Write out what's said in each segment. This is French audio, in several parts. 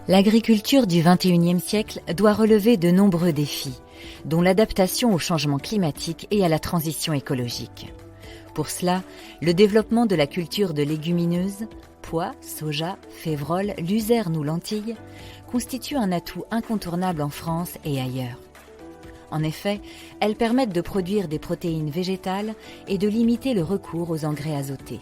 L'agriculture du XXIe siècle doit relever de nombreux défis, dont l'adaptation au changement climatique et à la transition écologique. Pour cela, le développement de la culture de légumineuses, pois, soja, févrole, luzerne ou lentilles, constitue un atout incontournable en France et ailleurs. En effet, elles permettent de produire des protéines végétales et de limiter le recours aux engrais azotés.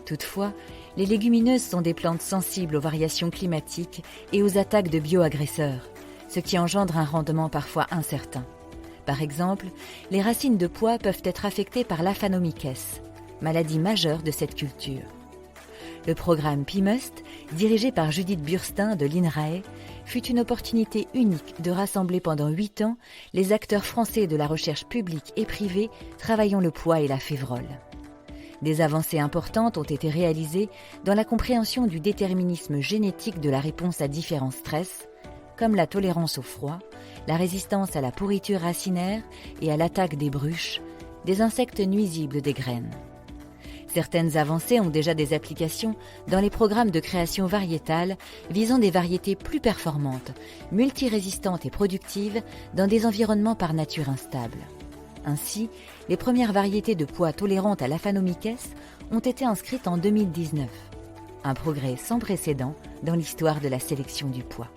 Toutefois, les légumineuses sont des plantes sensibles aux variations climatiques et aux attaques de bioagresseurs, ce qui engendre un rendement parfois incertain. Par exemple, les racines de pois peuvent être affectées par l'aphanomyces, maladie majeure de cette culture. Le programme PIMUST, dirigé par Judith Burstin de l'INRAE, fut une opportunité unique de rassembler pendant 8 ans les acteurs français de la recherche publique et privée travaillant le pois et la févrole. Des avancées importantes ont été réalisées dans la compréhension du déterminisme génétique de la réponse à différents stress, comme la tolérance au froid, la résistance à la pourriture racinaire et à l'attaque des bruches, des insectes nuisibles des graines. Certaines avancées ont déjà des applications dans les programmes de création variétale visant des variétés plus performantes, multirésistantes et productives dans des environnements par nature instables. Ainsi, les premières variétés de pois tolérantes à l'aphanomyces ont été inscrites en 2019. Un progrès sans précédent dans l'histoire de la sélection du pois.